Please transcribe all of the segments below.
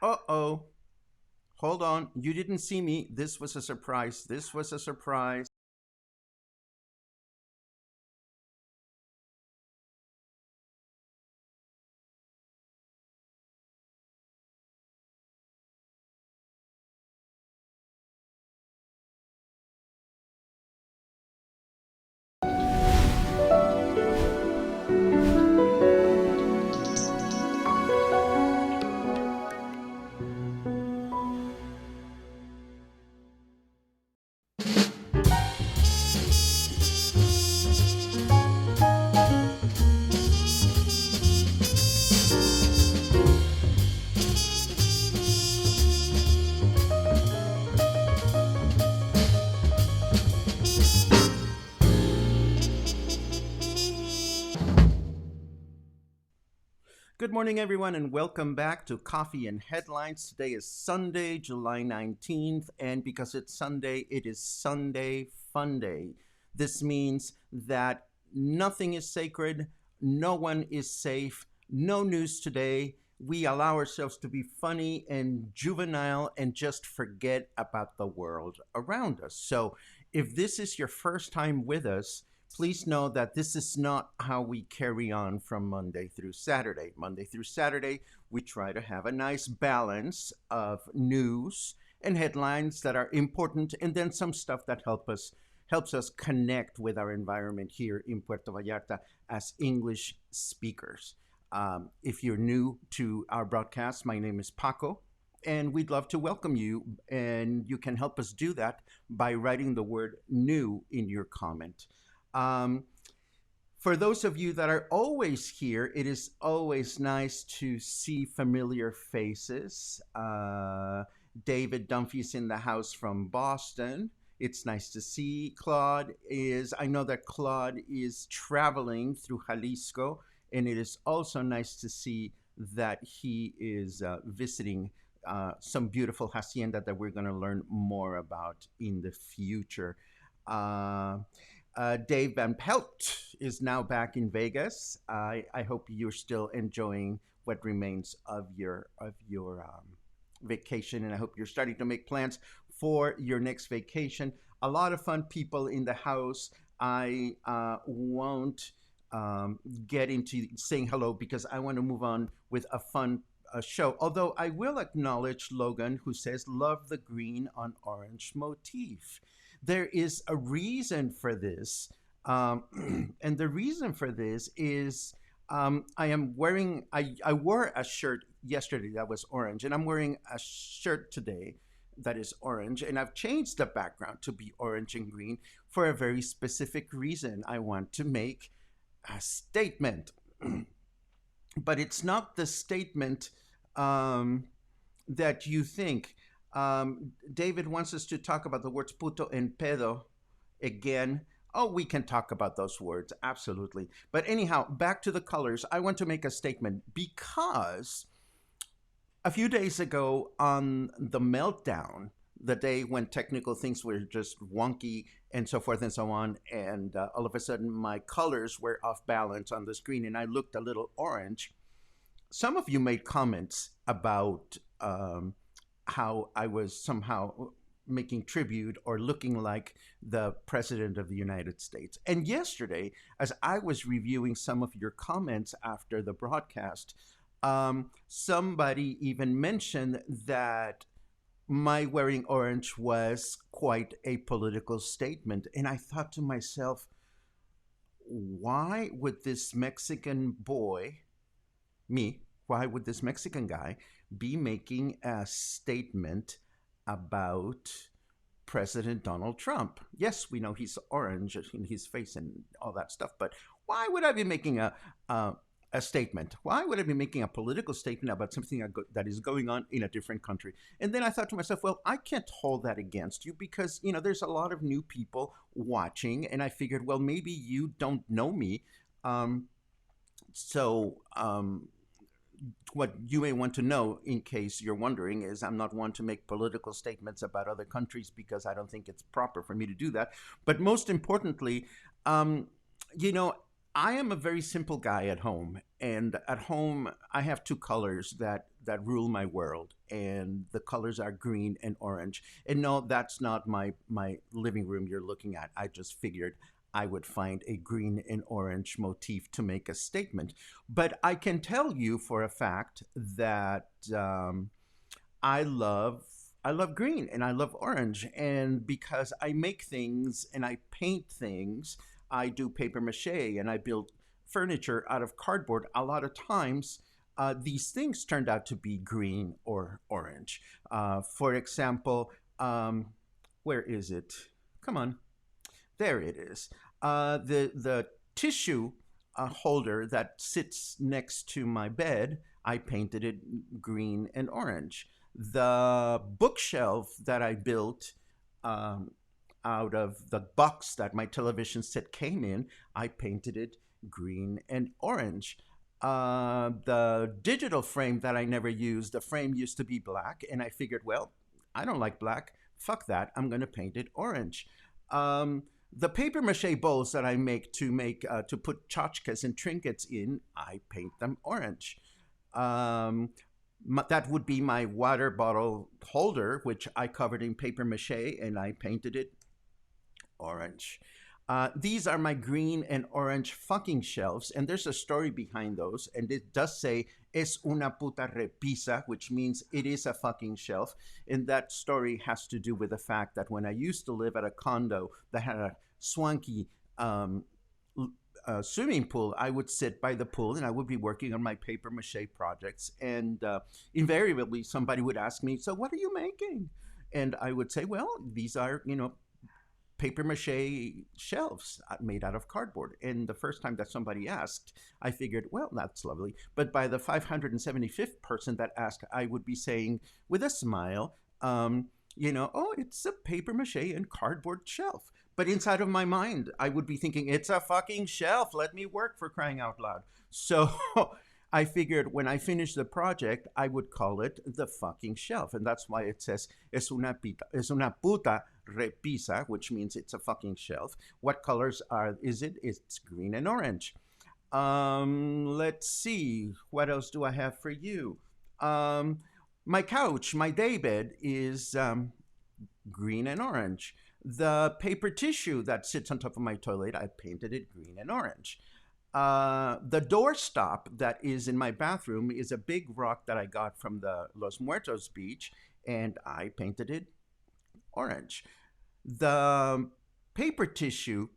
Uh-oh. Hold on. You didn't see me. This was a surprise. This was a surprise. Good morning, everyone, and welcome back to Coffee and Headlines. Today is Sunday, July 19th, and because it's Sunday, it is Sunday Funday. This means that nothing is sacred, no one is safe, no news today. We allow ourselves to be funny and juvenile and just forget about the world around us. So, if this is your first time with us, please know that this is not how we carry on from Monday through Saturday. Monday through Saturday, we try to have a nice balance of news and headlines that are important, and then some stuff that helps us connect with our environment here in Puerto Vallarta as English speakers. If you're new to our broadcast, my name is Paco, and we'd love to welcome you. And you can help us do that by writing the word new in your comment. Um, for those of you that are always here, it is always nice to see familiar faces. David Dunphy's in the house from Boston. It's nice to see. I know that Claude is traveling through Jalisco, and it is also nice to see that he is visiting some beautiful hacienda that we're going to learn more about in the future. Uh, Dave Van Pelt is now back in Vegas. I hope you're still enjoying what remains of your vacation, and I hope you're starting to make plans for your next vacation. A lot of fun people in the house. I won't get into saying hello because I want to move on with a fun show. Although I will acknowledge Logan, who says, "Love the green on orange motif." There is a reason for this. And the reason for this is I wore a shirt yesterday that was orange, and I'm wearing a shirt today that is orange, and I've changed the background to be orange and green for a very specific reason. I want to make a statement, but it's not the statement um, that you think. David wants us to talk about the words puto and pedo again. Oh, we can talk about those words, absolutely. But anyhow, back to the colors. I want to make a statement because a few days ago on the meltdown, the day when technical things were just wonky and so forth and so on, and all of a sudden my colors were off balance on the screen and I looked a little orange. Some of you made comments about how I was somehow making tribute or looking like the President of the United States. And yesterday, as I was reviewing some of your comments after the broadcast, somebody even mentioned that my wearing orange was quite a political statement. And I thought to myself, why would this Mexican boy, me, why would this Mexican guy be making a statement about President Donald Trump? Yes, we know he's orange in his face and all that stuff, but why would I be making a statement? Why would I be making a political statement about something that is going on in a different country? And then I thought to myself, well, I can't hold that against you because, there's a lot of new people watching. And I figured, well, maybe you don't know me. So, what you may want to know, in case you're wondering, is I'm not one to make political statements about other countries because I don't think it's proper for me to do that. But most importantly, you know, I am a very simple guy at home, and at home I have two colors that rule my world, and the colors are green and orange. And no, that's not my living room you're looking at. I just figured I would find a green and orange motif to make a statement. But I can tell you for a fact that I love I love green and I love orange, and because I make things and I paint things, I do paper mache and I build furniture out of cardboard. A lot of times, these things turned out to be green or orange. For example, where is it? Come on, there it is. The tissue holder that sits next to my bed, I painted it green and orange. The bookshelf that I built um, out of the box that my television set came in, I painted it green and orange. The digital frame that I never used, the frame used to be black, and I figured, well, I don't like black. Fuck that. I'm going to paint it orange. The paper mache bowls that I make to put tchotchkes and trinkets in, I paint them orange. Um, that would be my water bottle holder, which I covered in paper mache and I painted it orange. These are my green and orange fucking shelves, and there's a story behind those. And it does say "es una puta repisa," which means it is a fucking shelf. And that story has to do with the fact that when I used to live at a condo that had a swanky swimming pool, I would sit by the pool and I would be working on my paper mache projects. And invariably, somebody would ask me, "So, what are you making?" And I would say, "Well, these are, paper mache shelves made out of cardboard." And the first time that somebody asked, I figured, well, that's lovely. But by the 575th person that asked, I would be saying with a smile, "Oh, it's a paper mache and cardboard shelf." But inside of my mind, I would be thinking, it's a fucking shelf. Let me work, for crying out loud. So I figured when I finished the project, I would call it the fucking shelf. And that's why it says, es una puta repisa, which means it's a fucking shelf. What colors is it? It's green and orange. Let's see. What else do I have for you? My couch, my daybed is green and orange. The paper tissue that sits on top of my toilet, I painted it green and orange. The doorstop that is in my bathroom is a big rock that I got from the Los Muertos beach, and I painted it orange. The paper tissue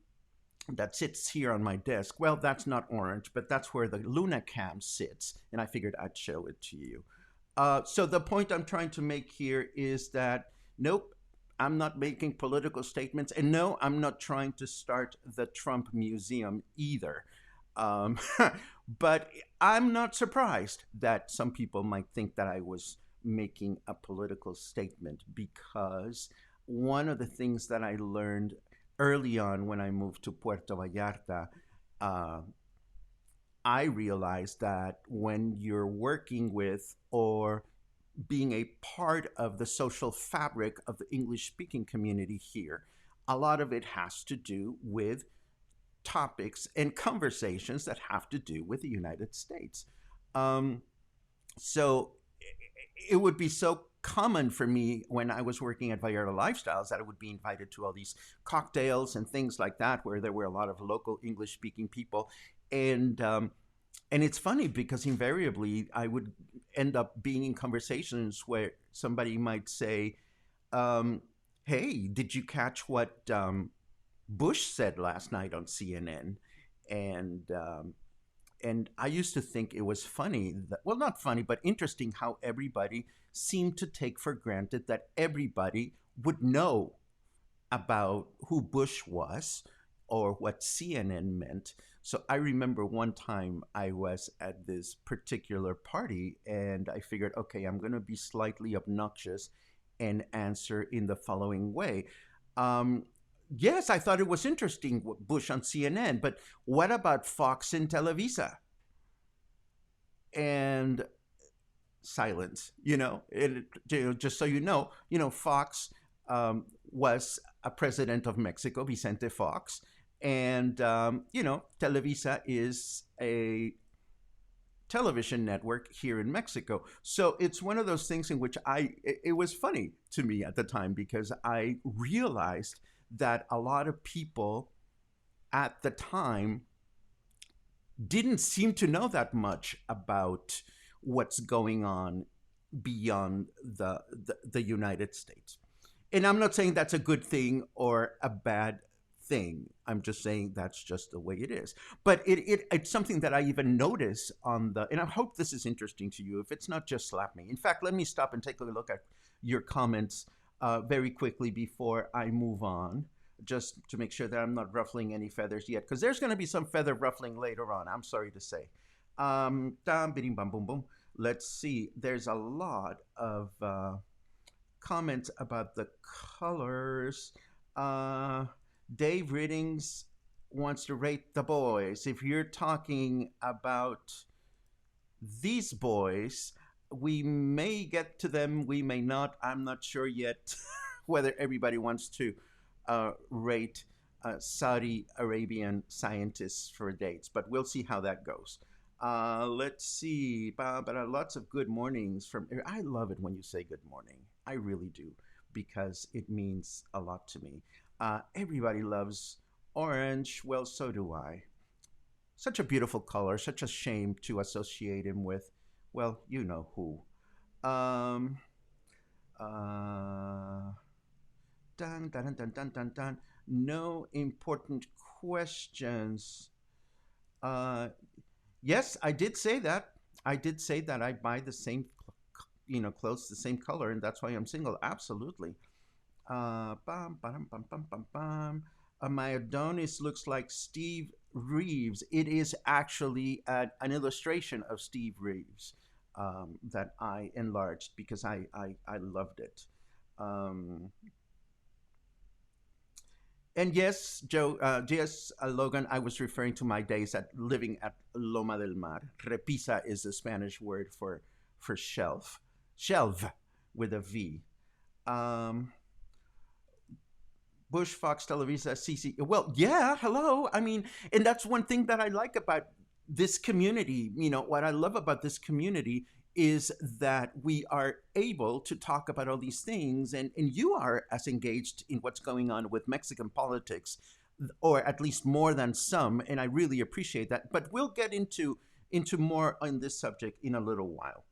that sits here on my desk, well, that's not orange, but that's where the Luna cam sits, and I figured I'd show it to you. So the point I'm trying to make here is that, nope, I'm not making political statements, and no, I'm not trying to start the Trump Museum either. Um, but I'm not surprised that some people might think that I was making a political statement, because one of the things that I learned early on when I moved to Puerto Vallarta, uh, I realized that when you're working with or being a part of the social fabric of the English speaking community here, a lot of it has to do with topics and conversations that have to do with the United States. Um, so it would be so common for me when I was working at Vallarta Lifestyles that I would be invited to all these cocktails and things like that, where there were a lot of local English speaking people. And it's funny because invariably I would end up being in conversations where somebody might say, um, "Hey, did you catch what Bush said last night on CNN?" And and I used to think it was funny that, well, not funny, but interesting how everybody seemed to take for granted that everybody would know about who Bush was or what CNN meant. So I remember one time I was at this particular party and I figured, okay, I'm going to be slightly obnoxious and answer in the following way. Um, yes, I thought it was interesting, Bush on CNN, but what about Fox and Televisa? And silence, just so Fox was a president of Mexico, Vicente Fox, And, Televisa is a television network here in Mexico. So it's one of those things in which it was funny to me at the time because I realized that a lot of people at the time didn't seem to know that much about what's going on beyond the United States. And I'm not saying that's a good thing or a bad thing. I'm just saying that's just the way it is. But it's something that I even notice on and I hope this is interesting to you. If it's not, just slap me. In fact, let me stop and take a look at your comments very quickly before I move on, just to make sure that I'm not ruffling any feathers yet, because there's going to be some feather ruffling later on, I'm sorry to say. Bidding bum boom boom. Let's see. There's a lot of comments about the colors. Dave Riddings wants to rate the boys. If you're talking about these boys, we may get to them, we may not. I'm not sure yet whether everybody wants to rate Saudi Arabian scientists for dates, but we'll see how that goes. Let's see. But lots of good mornings from. I love it when you say good morning. I really do, because it means a lot to me. Everybody loves orange. Well, so do I. Such a beautiful color. Such a shame to associate him with, well, you know who. Dun, dun, dun, dun, dun, dun, dun. No important questions. Yes, I did say that. I did say that I buy the same, clothes, the same color, and that's why I'm single. Absolutely. Bum, bum, bum, bum, bum, bum. My Adonis looks like Steve Reeves. It is actually an illustration of Steve Reeves that I enlarged because I loved it. Um, and yes, Joe, yes, Logan, I was referring to my days at living at Loma del Mar. Repisa is the Spanish word for shelf with a V. Um, Bush, Fox, Televisa, CC. Well, yeah, hello. I mean, and that's one thing that I like about this community. What I love about this community is that we are able to talk about all these things, and you are as engaged in what's going on with Mexican politics, or at least more than some, and I really appreciate that. But we'll get into more on this subject in a little while.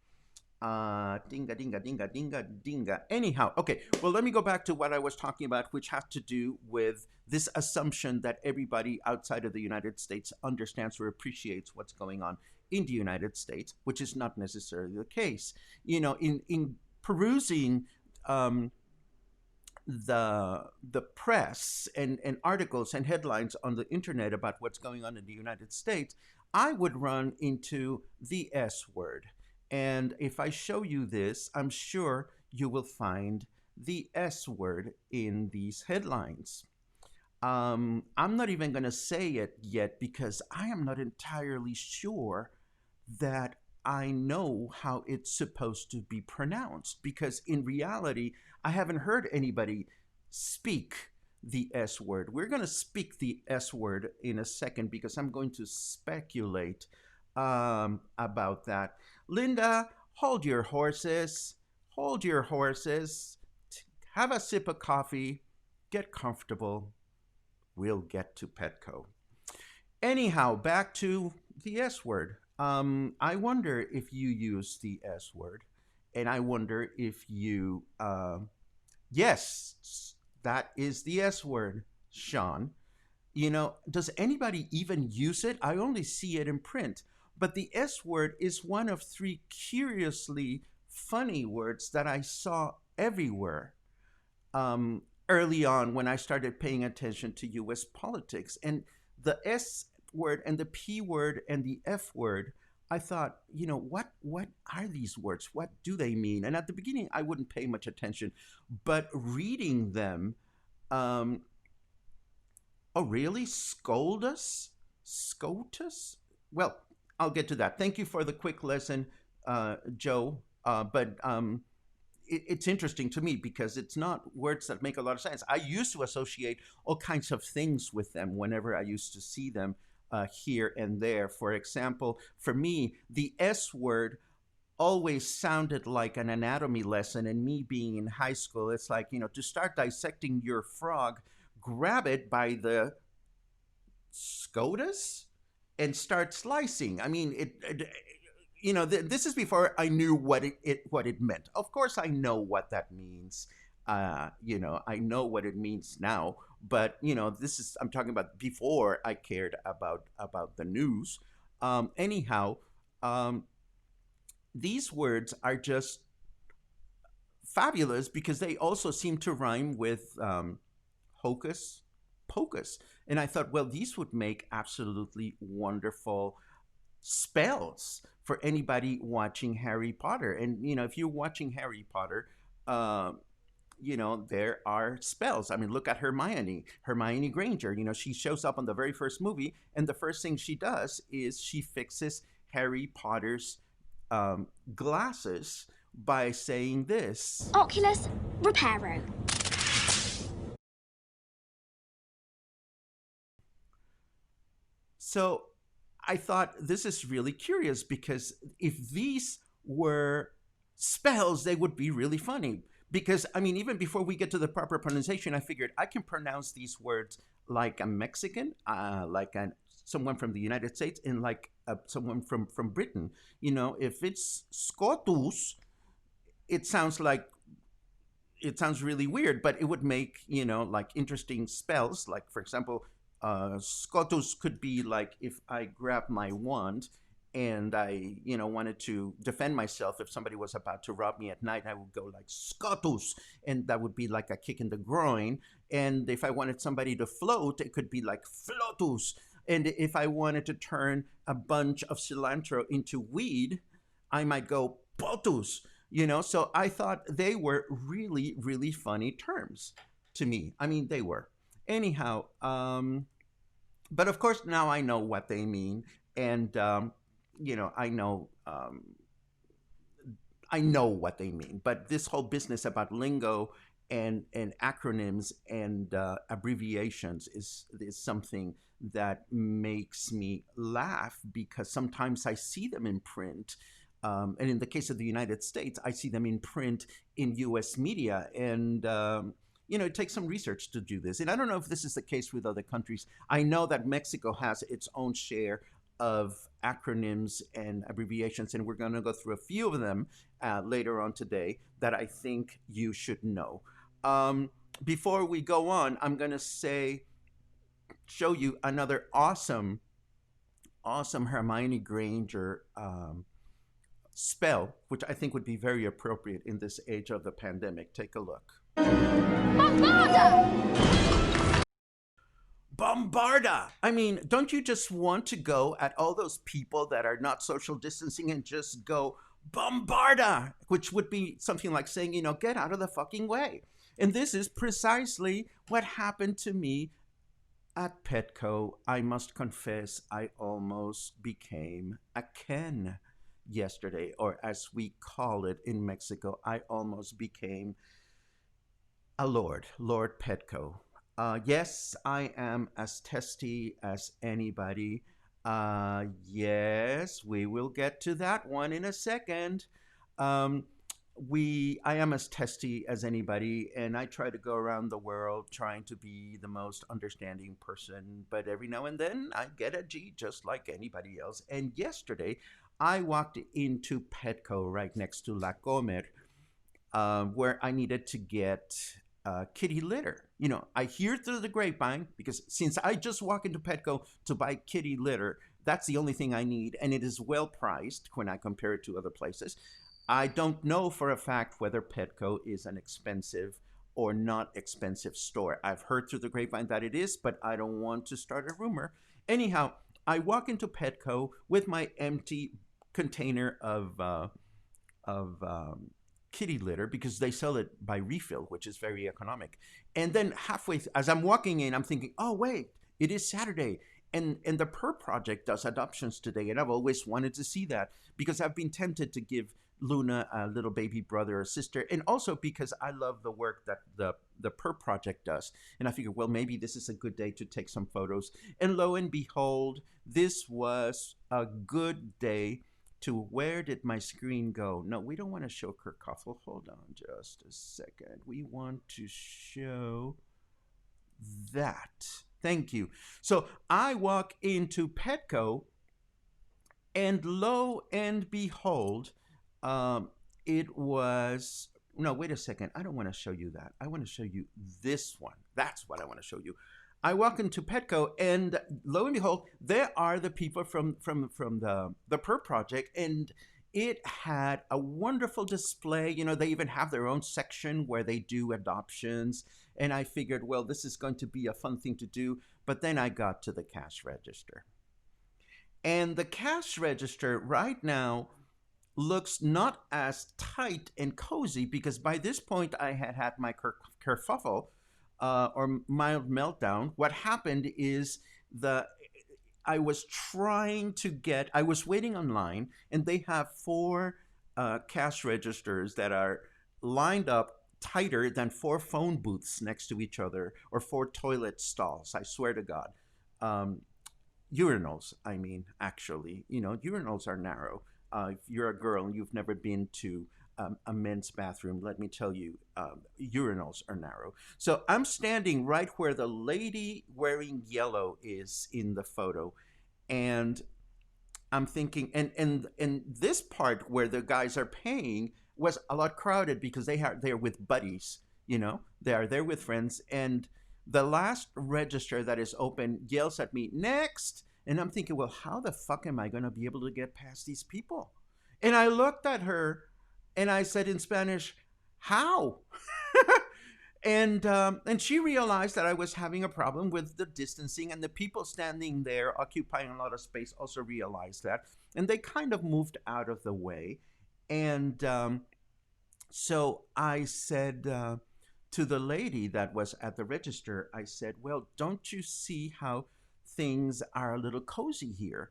Dinga, dinga, dinga, dinga, dinga. Anyhow, okay, well, let me go back to what I was talking about, which has to do with this assumption that everybody outside of the United States understands or appreciates what's going on in the United States, which is not necessarily the case. In perusing the press and articles and headlines on the internet about what's going on in the United States, I would run into the S word. And if I show you this, I'm sure you will find the S word in these headlines. I'm not even going to say it yet because I am not entirely sure that I know how it's supposed to be pronounced. Because in reality, I haven't heard anybody speak the S word. We're going to speak the S word in a second because I'm going to speculate about that. Linda, hold your horses. Hold your horses. Have a sip of coffee. Get comfortable. We'll get to PETCO. Anyhow, back to the S word. I wonder if you use the S word, and I wonder if you, yes, that is the S word, Sean. Does anybody even use it? I only see it in print. But the S word is one of three curiously funny words that I saw everywhere early on when I started paying attention to US politics. And the S word and the P word and the F word, I thought, what are these words? What do they mean? And at the beginning, I wouldn't pay much attention. But reading them, oh, really? Scoldus? Scotus? Well, I'll get to that. Thank you for the quick lesson, Joe. But it's interesting to me because it's not words that make a lot of sense. I used to associate all kinds of things with them whenever I used to see them here and there. For example, for me, the S word always sounded like an anatomy lesson. And me being in high school, it's like, to start dissecting your frog, grab it by the SCOTUS and start slicing. I mean, this is before I knew what it meant. Of course, I know what that means. I know what it means now, but this is I'm talking about before I cared about the news. Anyhow, um, these words are just fabulous because they also seem to rhyme with hocus pocus. And I thought, well, these would make absolutely wonderful spells for anybody watching Harry Potter. And, if you're watching Harry Potter, uh, there are spells. I mean, look at Hermione Granger. She shows up on the very first movie, and the first thing she does is she fixes Harry Potter's glasses by saying this. Oculus Reparo. So I thought this is really curious because if these were spells, they would be really funny. Because, I mean, even before we get to the proper pronunciation, I figured I can pronounce these words like a Mexican, someone from the United States, and like someone from Britain. If it's Scotus, it sounds really weird, but it would make, like interesting spells. Like, for example, Scotus could be like if I grab my wand and I, wanted to defend myself if somebody was about to rob me at night, I would go like Scotus, and that would be like a kick in the groin. And if I wanted somebody to float, it could be like Flotus. And if I wanted to turn a bunch of cilantro into weed, I might go Potus. So I thought they were really, really funny terms to me. I mean, they were. Anyhow, but of course now I know what they mean, and I know what they mean. But this whole business about lingo and acronyms and abbreviations is something that makes me laugh because sometimes I see them in print. And in the case of the United States, I see them in print in U.S. media, and it takes some research to do this. And I don't know if this is the case with other countries. I know that Mexico has its own share of acronyms and abbreviations, and we're going to go through a few of them later on today that I think you should know. Before we go on, I'm going to show you another awesome Hermione Granger spell, which I think would be very appropriate in this age of the pandemic. Take a look. Bombarda! Bombarda! I mean, don't you just want to go at all those people that are not social distancing and just go Bombarda, which would be something like saying, get out of the fucking way. And this is precisely what happened to me at PETCO. I must confess, I almost became a Ken yesterday, or as we call it in Mexico, I almost became a Lord PETCO. Yes, I am as testy as anybody. Yes, we will get to that one in a second. I am as testy as anybody, and I try to go around the world trying to be the most understanding person, but every now and then I get a G just like anybody else. And yesterday, I walked into PETCO right next to La Comer, where I needed to get kitty litter. I hear through the grapevine, because since I just walk into Petco to buy kitty litter, that's the only thing I need, and it is well priced when I compare it to other places. I don't know for a fact whether Petco is an expensive or not expensive store. I've heard through the grapevine that it is, but I don't want to start a rumor. Anyhow, I walk into Petco with my empty container of kitty litter, because they sell it by refill, which is very economic. And then halfway, as I'm walking in, I'm thinking, oh, wait, it is Saturday. And the Per Project does adoptions today, and I've always wanted to see that because I've been tempted to give Luna a little baby brother or sister, and also because I love the work that the Per Project does. And I figured, well, maybe this is a good day to take some photos. And lo and behold, this was a good day to where did my screen go? No, we don't want to show kerfuffle. Hold on just a second. We want to show that. Thank you. So I walk into PETCO, and lo and behold, it was no. Wait a second. I don't want to show you that. I want to show you this one. That's what I want to show you. I walk into Petco, and lo and behold, there are the people from the Per Project, and it had a wonderful display. You know, they even have their own section where they do adoptions, and I figured, well, this is going to be a fun thing to do. But then I got to the cash register, and the cash register right now looks not as tight and cozy because by this point I had had my kerfuffle or mild meltdown. What happened is the I was trying to get. I was waiting online, and they have four cash registers that are lined up tighter than four phone booths next to each other or four toilet stalls. I swear to God. Urinals, I mean, actually, you know, urinals are narrow. If you're a girl and you've never been to a men's bathroom, let me tell you, urinals are narrow. So I'm standing right where the lady wearing yellow is in the photo, and I'm thinking, and this part where the guys are paying was a lot crowded because they're with buddies, you know, they are there with friends, and the last register that is open yells at me, "Next!" And I'm thinking, well, how the fuck am I going to be able to get past these people? And I looked at her and I said in Spanish, "How?" And she realized that I was having a problem with the distancing, and the people standing there occupying a lot of space also realized that, and they kind of moved out of the way. And so I said to the lady that was at the register, I said, "Well, don't you see how things are a little cozy here?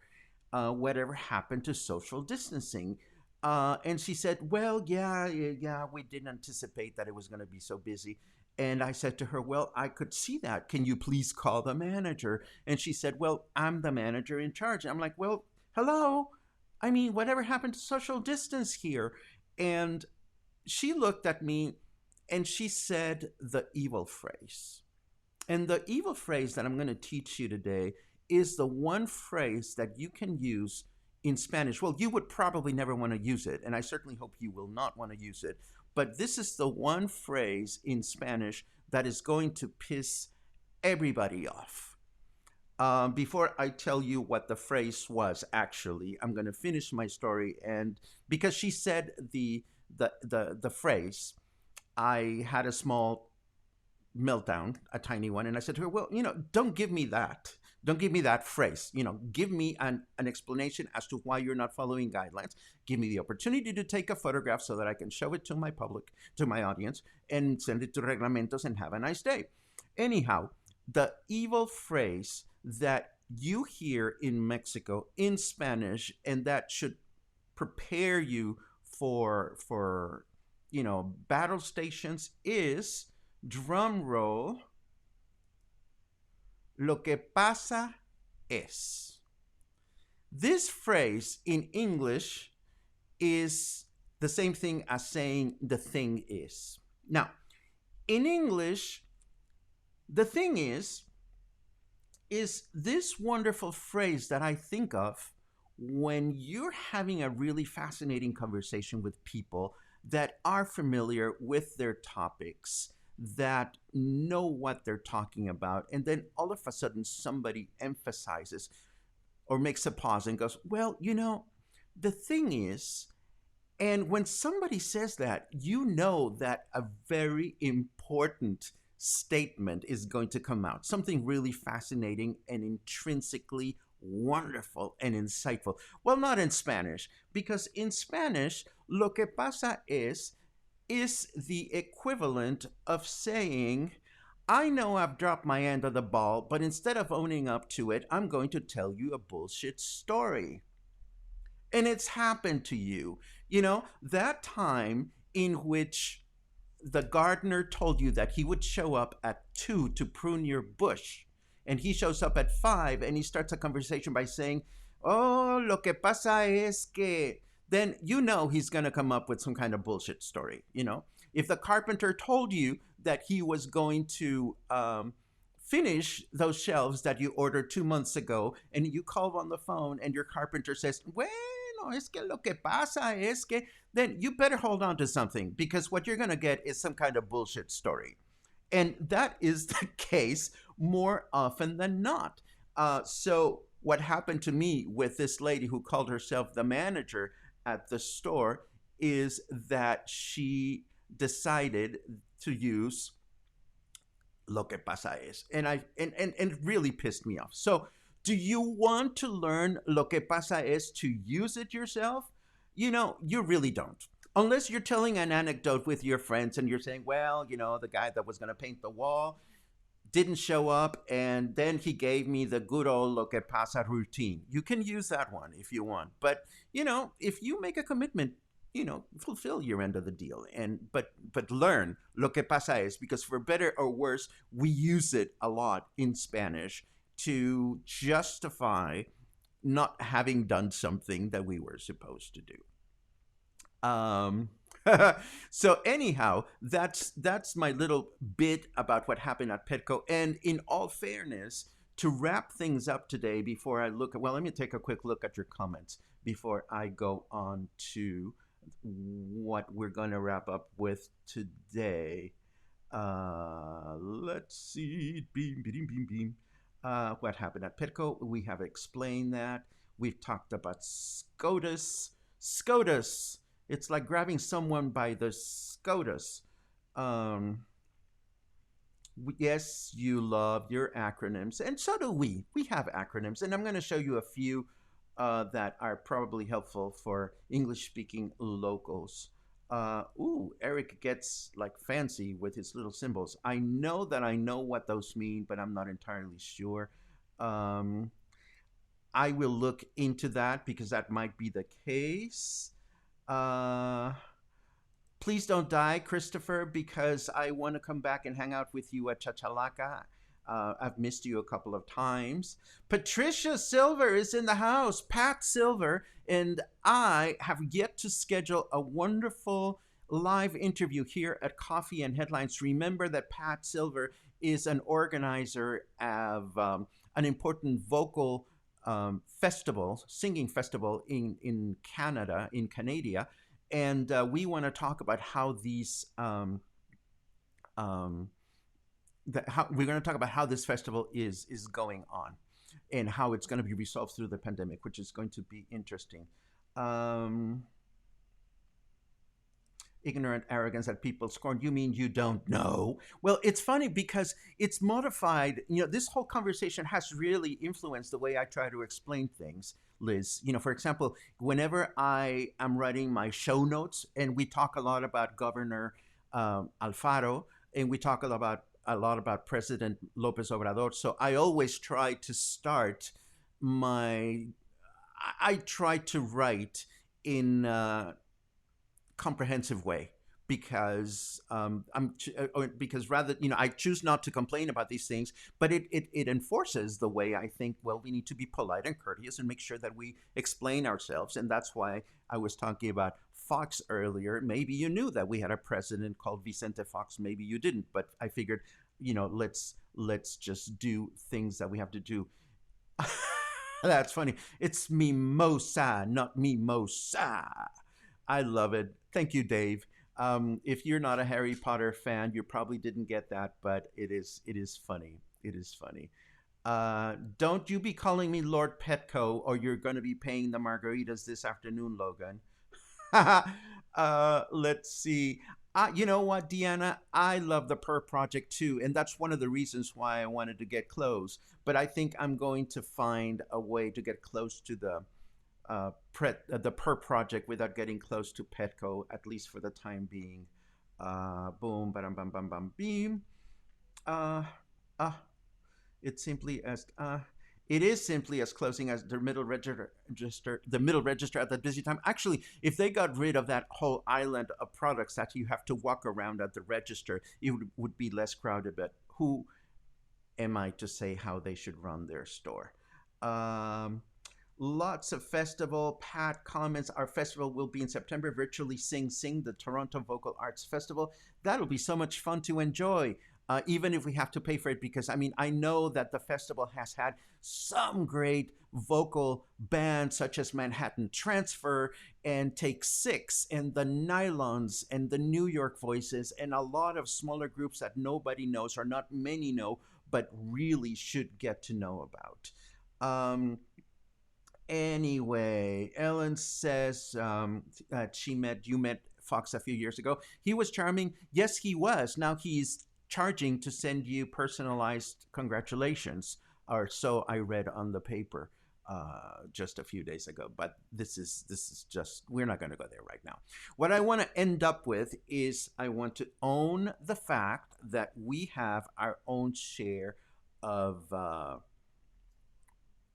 Whatever happened to social distancing?" And she said, "Well, yeah, we didn't anticipate that it was going to be so busy." And I said to her, "Well, I could see that. Can you please call the manager?" And she said, "Well, I'm the manager in charge." And I'm like, "Well, hello? I mean, whatever happened to social distance here?" And she looked at me and she said the evil phrase. And the evil phrase that I'm going to teach you today is the one phrase that you can use in Spanish. Well, you would probably never want to use it, and I certainly hope you will not want to use it. But this is the one phrase in Spanish that is going to piss everybody off. Before I tell you what the phrase was, actually, I'm going to finish my story, and because she said the phrase, I had a small meltdown, a tiny one, and I said to her, "Well, you know, don't give me that. Don't give me that phrase. You know, give me an explanation as to why you're not following guidelines. Give me the opportunity to take a photograph so that I can show it to my public, to my audience, and send it to Reglamentos and have a nice day." Anyhow, the evil phrase that you hear in Mexico in Spanish, and that should prepare you for you know, battle stations is, drum roll, "Lo que pasa es." This phrase in English is the same thing as saying "the thing is." Now, in English, "the thing is this wonderful phrase that I think of when you're having a really fascinating conversation with people that are familiar with their topics, that know what they're talking about, and then all of a sudden somebody emphasizes or makes a pause and goes, "Well, you know, the thing is," and when somebody says that, you know that a very important statement is going to come out, something really fascinating and intrinsically wonderful and insightful. Well, not in Spanish, because in Spanish, "lo que pasa es the equivalent of saying, I know I've dropped my end of the ball, but instead of owning up to it, I'm going to tell you a bullshit story. And it's happened to you. That time in which the gardener told you that he would show up at 2 to prune your bush, and he shows up at 5 and he starts a conversation by saying, "Oh, lo que pasa es que," then you know he's going to come up with some kind of bullshit story. If the carpenter told you that he was going to finish those shelves that you ordered 2 months ago, and you call on the phone and your carpenter says, "Bueno, es que lo que pasa es que," then you better hold on to something, because what you're going to get is some kind of bullshit story. And that is the case more often than not. So, what happened to me with this lady who called herself the manager at the store is that she decided to use lo que pasa es. And it really pissed me off. So, do you want to learn lo que pasa es to use it yourself? You really don't. Unless you're telling an anecdote with your friends and you're saying, well, the guy that was going to paint the wall didn't show up, and then he gave me the good old lo que pasa routine. You can use that one if you want. But, if you make a commitment, fulfill your end of the deal. But learn lo que pasa es, because for better or worse, we use it a lot in Spanish to justify not having done something that we were supposed to do. So anyhow, that's my little bit about what happened at PETCO. And in all fairness, to wrap things up today, before I look at, well, let me take a quick look at your comments before I go on to what we're going to wrap up with today. Let's see. Beam, beam, beam, beam. What happened at PETCO? We have explained that. We've talked about SCOTUS. SCOTUS. It's like grabbing someone by the SCOTUS. Yes, you love your acronyms, and so do we. We have acronyms, and I'm going to show you a few that are probably helpful for English-speaking locals. Eric gets like fancy with his little symbols. I know that I know what those mean, but I'm not entirely sure. I will look into that because that might be the case. Please don't die, Christopher, because I want to come back and hang out with you at Chachalaca. I've missed you a couple of times. Patricia Silver is in the house. Pat Silver and I have yet to schedule a wonderful live interview here at Coffee and Headlines. Remember that Pat Silver is an organizer of an important vocal festival, singing festival in Canada, in Canada. And we want to talk about how these we're going to talk about how this festival is going on and how it's going to be resolved through the pandemic, which is going to be interesting. Ignorant arrogance that people scorn. You mean you don't know? Well, it's funny because it's modified. This whole conversation has really influenced the way I try to explain things, Liz. For example, whenever I am writing my show notes, and we talk a lot about Governor Alfaro, and we talk a lot about President Lopez Obrador. So I always try to start I try to write in a comprehensive way because because rather, I choose not to complain about these things, but it enforces the way I think, well, we need to be polite and courteous and make sure that we explain ourselves. And that's why I was talking about Fox earlier. Maybe you knew that we had a president called Vicente Fox. Maybe you didn't, but I figured, let's just do things that we have to do. That's funny. It's mimosa, not mimosa. I love it. Thank you, Dave. If you're not a Harry Potter fan, you probably didn't get that, but it is funny. It is funny. Don't you be calling me Lord Petco, or you're going to be paying the margaritas this afternoon, Logan. Let's see. You know what, Deanna? I love the Per Project too, and that's one of the reasons why I wanted to get close. But I think I'm going to find a way to get close to the Per Project without getting close to Petco, at least for the time being. Boom, bam, bam, bam, bam, beam. Uh, uh, it's simply as it is simply as closing as the middle register at that busy time. Actually, if they got rid of that whole island of products that you have to walk around at the register, it would be less crowded. But who am I to say how they should run their store? Um, Lots of festival. Pat comments our festival will be in September, virtually Sing Sing, the Toronto Vocal Arts Festival. That'll be so much fun to enjoy, even if we have to pay for it, because I mean, I know that the festival has had some great vocal bands such as Manhattan Transfer and Take Six and the Nylons and the New York Voices and a lot of smaller groups that nobody knows or not many know but really should get to know about. Anyway, Ellen says you met Fox a few years ago. He was charming. Yes, he was. Now he's charging to send you personalized congratulations, or so I read on the paper just a few days ago. But this is just we're not going to go there right now. What I want to end up with is I want to own the fact that we have our own share of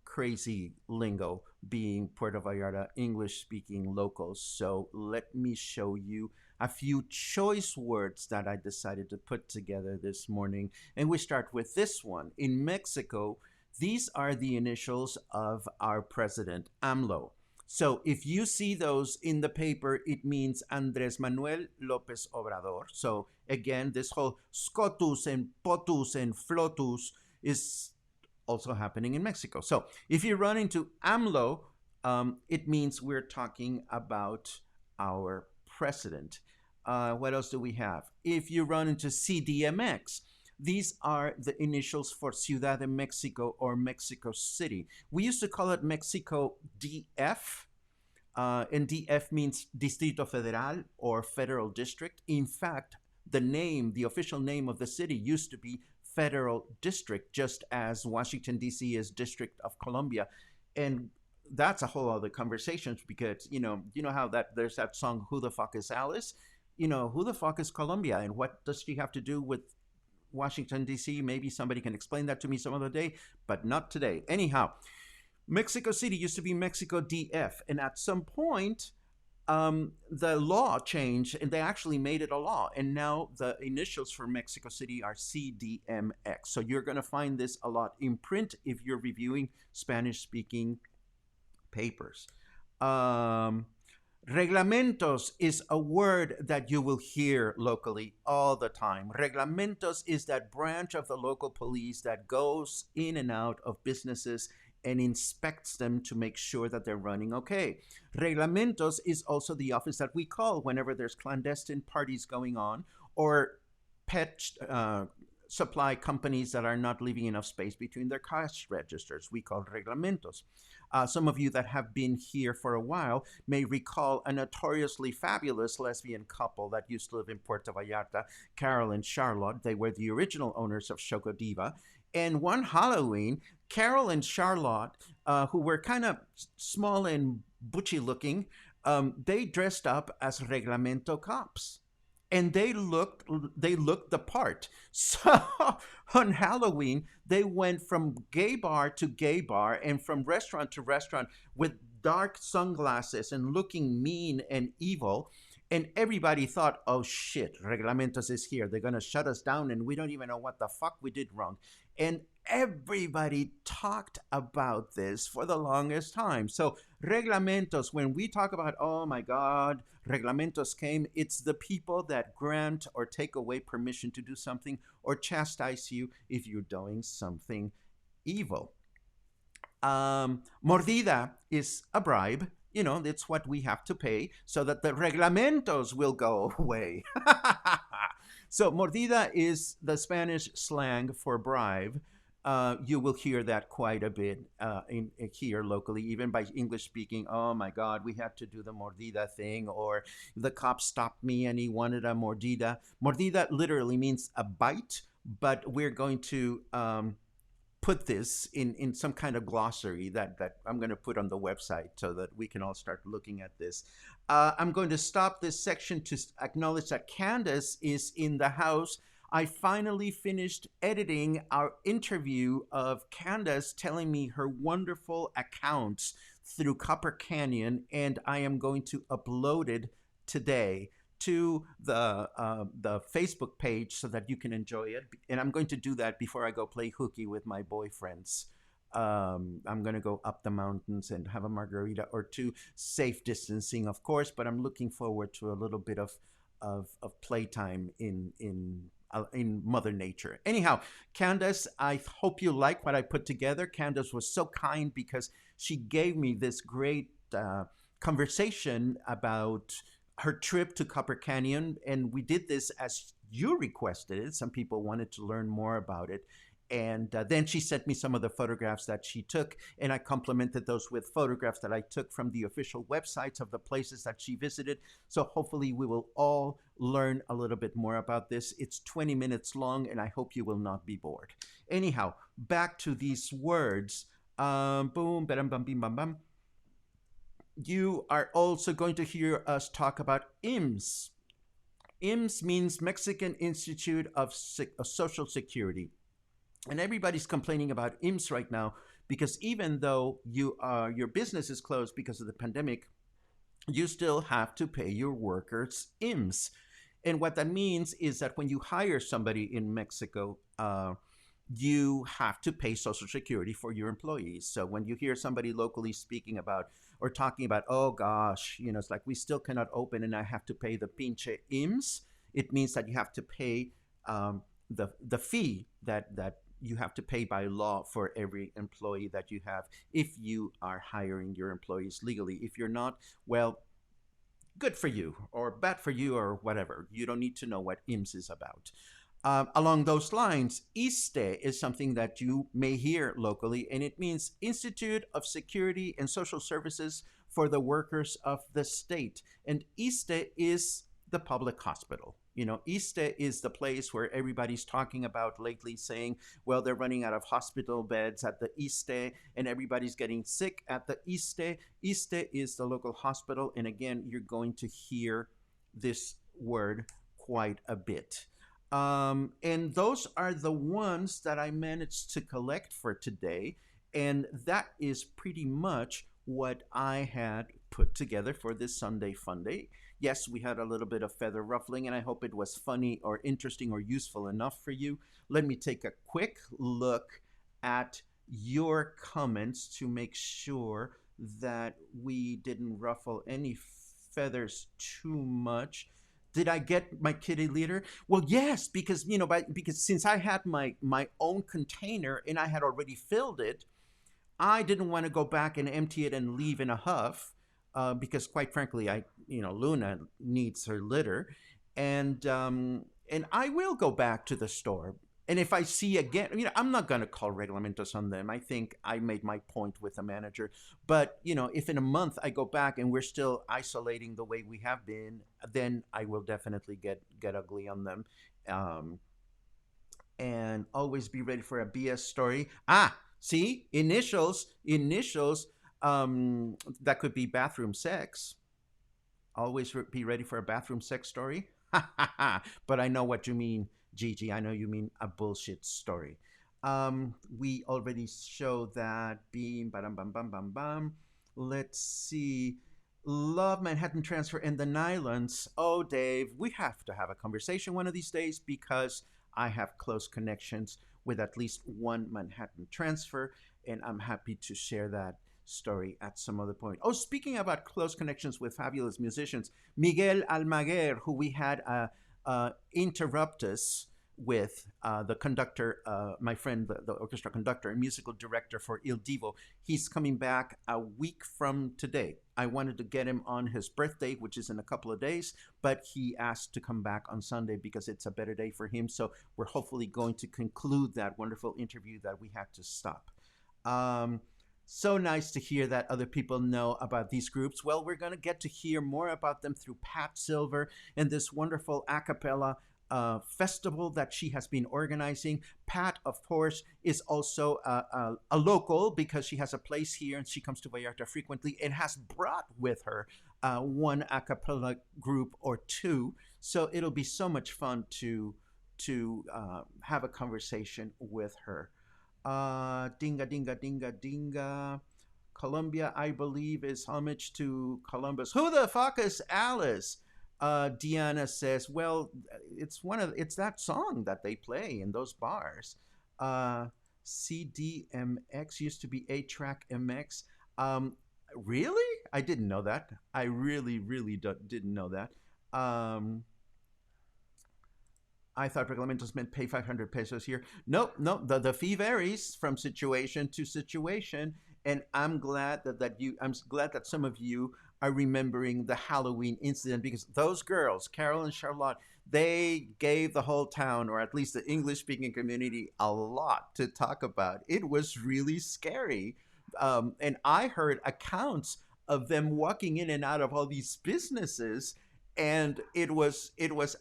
crazy lingo being Puerto Vallarta English speaking locals. So let me show you a few choice words that I decided to put together this morning. And we start with this one. In Mexico, these are the initials of our president, AMLO. So if you see those in the paper, it means Andres Manuel Lopez Obrador. So again, this whole SCOTUS and POTUS and FLOTUS is also happening in Mexico. So if you run into AMLO, it means we're talking about our president. What else do we have? If you run into CDMX, these are the initials for Ciudad de Mexico or Mexico City. We used to call it Mexico DF, and DF means Distrito Federal or Federal District. In fact, the official name of the city used to be Federal District, just as Washington, D.C. is District of Columbia. And that's a whole other conversation because, you know how that there's that song, Who the Fuck is Alice? Who the fuck is Columbia? And what does she have to do with Washington, D.C.? Maybe somebody can explain that to me some other day, but not today. Anyhow, Mexico City used to be Mexico DF. And at some point, the law changed and they actually made it a law. And now the initials for Mexico City are CDMX. So you're going to find this a lot in print if you're reviewing Spanish speaking papers. Reglamentos is a word that you will hear locally all the time. Reglamentos is that branch of the local police that goes in and out of businesses and inspects them to make sure that they're running okay. Reglamentos is also the office that we call whenever there's clandestine parties going on or pet supply companies that are not leaving enough space between their cash registers. We call reglamentos. Some of you that have been here for a while may recall a notoriously fabulous lesbian couple that used to live in Puerto Vallarta, Carol and Charlotte. They were the original owners of Choco Diva. And one Halloween, Carol and Charlotte, who were kind of small and butchy looking, they dressed up as reglamento cops. And they looked the part. So on Halloween, they went from gay bar to gay bar and from restaurant to restaurant with dark sunglasses and looking mean and evil. And everybody thought, oh shit, Reglamentos is here. They're going to shut us down and we don't even know what the fuck we did wrong. And everybody talked about this for the longest time. So Reglamentos, when we talk about, oh my God, Reglamentos came, it's the people that grant or take away permission to do something or chastise you if you're doing something evil. Mordida is a bribe. It's what we have to pay so that the reglamentos will go away. So mordida is the Spanish slang for bribe. You will hear that quite a bit here locally, even by English speaking. Oh my God, we had to do the mordida thing, or the cop stopped me and he wanted a mordida. Mordida literally means a bite, but we're going to put this in some kind of glossary that I'm going to put on the website so that we can all start looking at this. I'm going to stop this section to acknowledge that Candace is in the house. I finally finished editing our interview of Candace telling me her wonderful accounts through Copper Canyon, and I am going to upload it today to the Facebook page so that you can enjoy it. And I'm going to do that before I go play hooky with my boyfriends. I'm going to go up the mountains and have a margarita or two, safe distancing, of course, but I'm looking forward to a little bit of playtime in Mother Nature. Anyhow, Candace, I hope you like what I put together. Candace was so kind because she gave me this great conversation about her trip to Copper Canyon, and we did this as you requested it. Some people wanted to learn more about it. And then she sent me some of the photographs that she took, and I complemented those with photographs that I took from the official websites of the places that she visited. So hopefully we will all learn a little bit more about this. It's 20 minutes long, and I hope you will not be bored. Anyhow, back to these words. Boom, bam, bam, bim, bam, bam. You are also going to hear us talk about IMSS. IMSS means Mexican Institute of Social Security. And everybody's complaining about IMSS right now because even though your business is closed because of the pandemic, you still have to pay your workers IMSS. And what that means is that when you hire somebody in Mexico, you have to pay Social Security for your employees. So when you hear somebody locally speaking about or talking about, oh gosh, it's like we still cannot open and I have to pay the pinche IMSS, it means that you have to pay the fee that you have to pay by law for every employee that you have if you are hiring your employees legally. If you're not, well, good for you or bad for you or whatever. You don't need to know what IMSS is about. Along those lines, ISSSTE is something that you may hear locally, and it means Institute of Security and Social Services for the Workers of the State. And ISSSTE is the public hospital. ISSSTE is the place where everybody's talking about lately, saying, well, they're running out of hospital beds at the ISSSTE and everybody's getting sick at the ISSSTE. ISSSTE is the local hospital. And again, you're going to hear this word quite a bit. And those are the ones that I managed to collect for today. And that is pretty much what I had put together for this Sunday Funday. Yes, we had a little bit of feather ruffling, and I hope it was funny or interesting or useful enough for you. Let me take a quick look at your comments to make sure that we didn't ruffle any feathers too much. Did I get my kitty litter? Well, yes, because because since I had my own container and I had already filled it, I didn't want to go back and empty it and leave in a huff, because quite frankly, Luna needs her litter, and I will go back to the store. And if I see again, I'm not going to call Reglamentos on them. I think I made my point with the manager. But, if in a month I go back and we're still isolating the way we have been, then I will definitely get ugly on them. And always be ready for a BS story. See, initials, that could be bathroom sex. Always be ready for a bathroom sex story. But I know what you mean, Gigi. I know you mean a bullshit story. We already showed that. Beam, bam, bam, bam, bam, bam. Let's see. Love Manhattan Transfer and the Nylons. Oh, Dave, we have to have a conversation one of these days because I have close connections with at least one Manhattan Transfer, and I'm happy to share that story at some other point. Oh, speaking about close connections with fabulous musicians, Miguel Almaguer, who we had interrupt us with, the conductor, my friend, the orchestra conductor and musical director for Il Divo. He's coming back a week from today. I wanted to get him on his birthday, which is in a couple of days, but he asked to come back on Sunday because it's a better day for him. So we're hopefully going to conclude that wonderful interview that we had to stop. So nice to hear that other people know about these groups. Well, we're going to get to hear more about them through Pat Silver and this wonderful a cappella festival that she has been organizing. Pat, of course, is also a local because she has a place here and she comes to Vallarta frequently and has brought with her one a cappella group or two. So it'll be so much fun to to have a conversation with her. Dinga, dinga, dinga, dinga. Colombia, I believe, is homage to Columbus. Who the fuck is Alice? Deanna says, well, it's that song that they play in those bars. Uh, CDMX used to be A-Track MX. Um, really? I didn't know that. I really, really didn't know that. Um, I thought Reglamentos meant pay 500 pesos here. Nope, nope. The fee varies from situation to situation, and I'm glad that some of you are remembering the Halloween incident because those girls, Carol and Charlotte, they gave the whole town, or at least the English speaking community, a lot to talk about. It was really scary, and I heard accounts of them walking in and out of all these businesses, and it was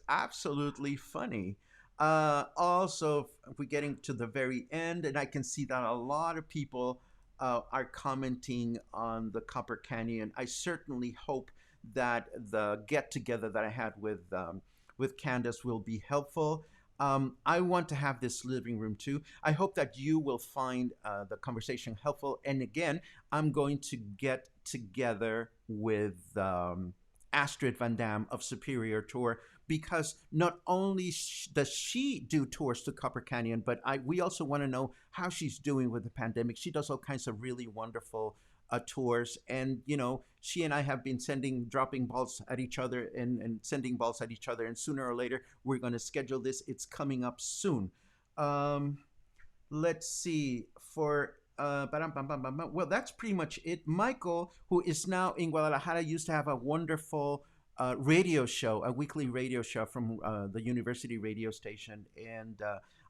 absolutely funny. Also, we're getting to the very end, and I can see that a lot of people are commenting on the Copper Canyon. I certainly hope that the get together that I had with Candace will be helpful. I want to have this living room too. I hope that you will find the conversation helpful. And again, I'm going to get together with Astrid Van Dam of Superior Tour because not only does she do tours to Copper Canyon, but we also want to know how she's doing with the pandemic. She does all kinds of really wonderful tours, and she and I have been dropping balls at each other and sending balls at each other, and sooner or later we're going to schedule this. It's coming up soon. Um, let's see for well, that's pretty much it. Michael, who is now in Guadalajara, used to have a wonderful radio show, a weekly radio show from the university radio station, and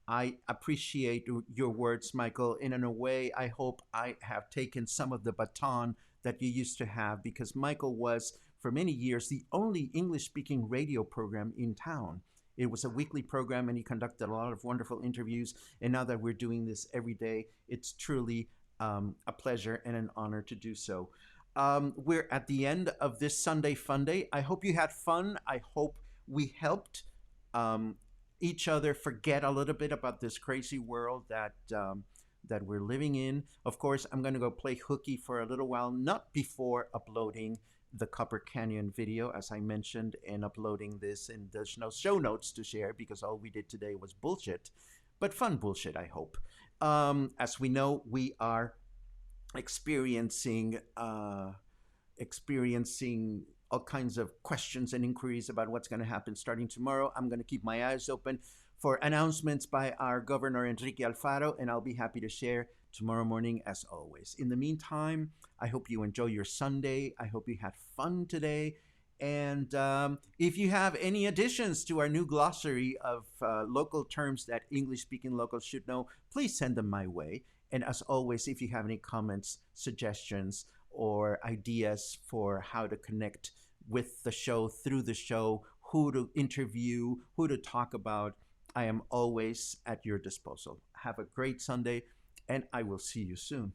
I appreciate your words, Michael. And in a way, I hope I have taken some of the baton that you used to have, because Michael was for many years the only English-speaking radio program in town. It was a weekly program, and he conducted a lot of wonderful interviews. And now that we're doing this every day, it's truly a pleasure and an honor to do so. We're at the end of this Sunday Funday. I hope you had fun. I hope we helped um, each other forget a little bit about this crazy world that we're living in. Of course, I'm going to go play hooky for a little while, not before uploading the Copper Canyon video, as I mentioned, and uploading this. And there's no show notes to share because all we did today was bullshit, but fun bullshit, I hope. As we know, we are experiencing all kinds of questions and inquiries about what's going to happen starting tomorrow. I'm going to keep my eyes open for announcements by our Governor Enrique Alfaro, and I'll be happy to share tomorrow morning as always. In the meantime, I hope you enjoy your Sunday. I hope you had fun today. And if you have any additions to our new glossary of local terms that English-speaking locals should know, please send them my way. And as always, if you have any comments, suggestions, or ideas for how to connect with the show, through the show, who to interview, who to talk about, I am always at your disposal. Have a great Sunday, and I will see you soon.